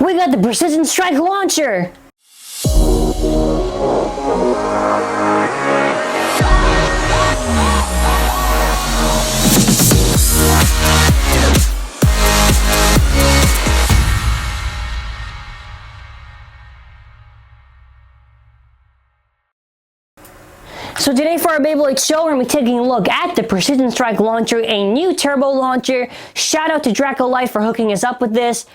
We got the Precision Strike Launcher! So today for our Beyblade show, we're going to be taking a look at the Precision Strike Launcher, a new turbo launcher. Shout out to Draco for hooking us up with this.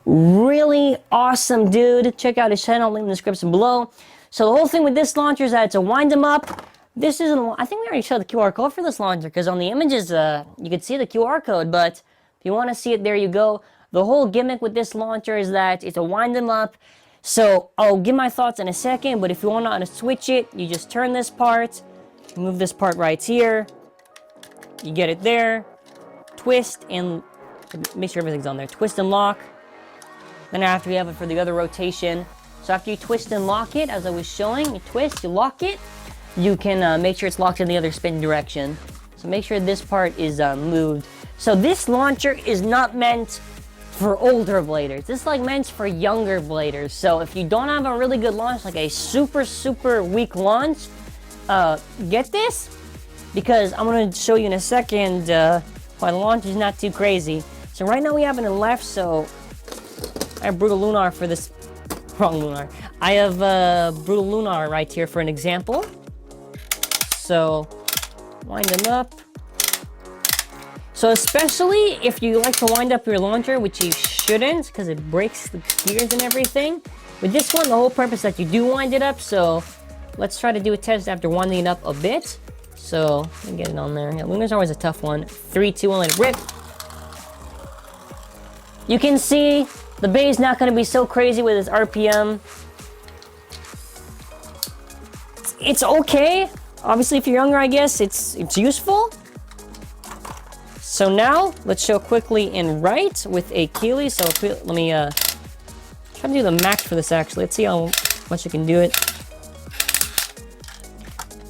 Really awesome dude. Check out his channel, link in the description below. So the whole thing with this launcher is that it's a wind 'em up. This isn't, I think we already showed the QR code for this launcher because on the images you can see the QR code, but if you want to see it, there you go. The whole gimmick with this launcher is that it's a wind 'em up. So I'll give my thoughts in a second, but if you want to know how to switch it, you just turn this part, move this part right here, you get it there, twist and make sure everything's on there, twist and lock. Then after you have it for the other rotation. So after you twist and lock it, as I was showing, you twist, you lock it, you can make sure it's locked in the other spin direction. So make sure this part is moved. So this launcher is not meant for older bladers. This is like meant for younger bladers. So if you don't have a really good launch, like a super weak launch, get this, because I'm going to show you in a second why the launch is not too crazy. So right now we have it in left, so I have Brutal Lunar for this, wrong Lunar. I have Brutal Lunar right here for an example. So wind them up. So especially if you like to wind up your launcher, which you shouldn't because it breaks the gears and everything. With this one, the whole purpose is that you do wind it up, so let's try to do a test after winding it up a bit. So, let me get it on there. Yeah, Lunar's always a tough one. 3, 2, 1, let it rip. You can see the bay's not going to be so crazy with its RPM. It's okay. Obviously, if you're younger, I guess it's useful. So now, let's show quickly in right with a keyley. So let me try to do the max for this actually. Let's see how much you can do it.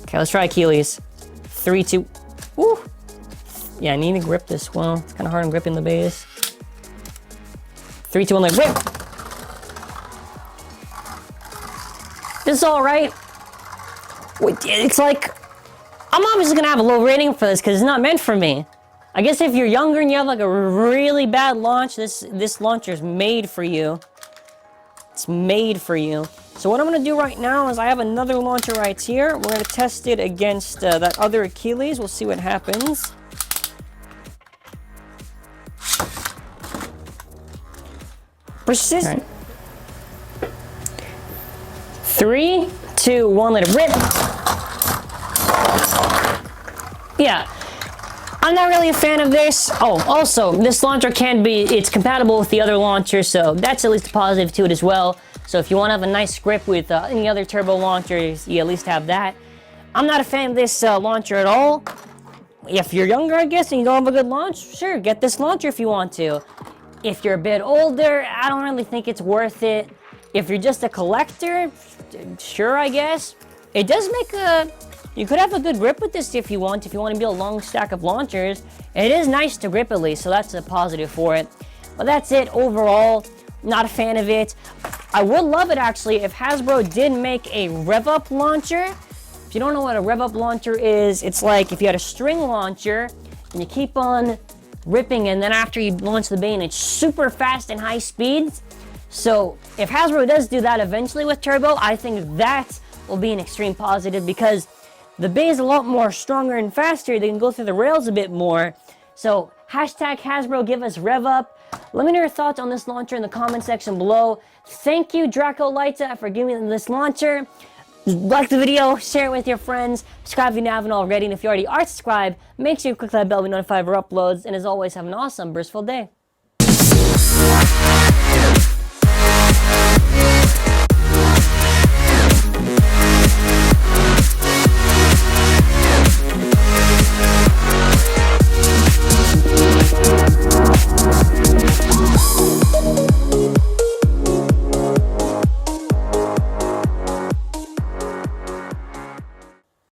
Okay, let's try keyley's. 3, 2, woo! Yeah, I need to grip this well. It's kind of hard on gripping the bass. 3, 2, 1, like rip! This is alright. It's like, I'm obviously gonna have a low rating for this because it's not meant for me. I guess if you're younger and you have like a really bad launch, this launcher is made for you. It's made for you. So what I'm going to do right now is I have another launcher right here. We're going to test it against that other Achilles. We'll see what happens. Precision. Right. 3, 2, 1, let it rip. Yeah. I'm not really a fan of this. Oh, also, this launcher it's compatible with the other launcher, so that's at least a positive to it as well. So if you want to have a nice grip with any other turbo launchers, you at least have that. I'm not a fan of this launcher at all. If you're younger, I guess, and you don't have a good launch, sure, get this launcher if you want to. If you're a bit older, I don't really think it's worth it. If you're just a collector, sure, I guess. It does make you could have a good grip with this if you want to build a long stack of launchers. It is nice to grip at least, so that's a positive for it. But that's it overall. Not a fan of it. I would love it actually if Hasbro did make a rev-up launcher. If you don't know what a rev-up launcher is, it's like if you had a string launcher and you keep on ripping and then after you launch the bay and it's super fast and high speeds. So if Hasbro does do that eventually with turbo, I think that will be an extreme positive because the bay is a lot more stronger and faster. They can go through the rails a bit more. So hashtag Hasbro, give us rev up. Let me know your thoughts on this launcher in the comment section below. Thank you, Draco for giving me this launcher. Like the video, share it with your friends, subscribe if you haven't already, and if you already are subscribed, make sure you click that bell to be notified of our uploads. And as always, have an awesome, blissful day.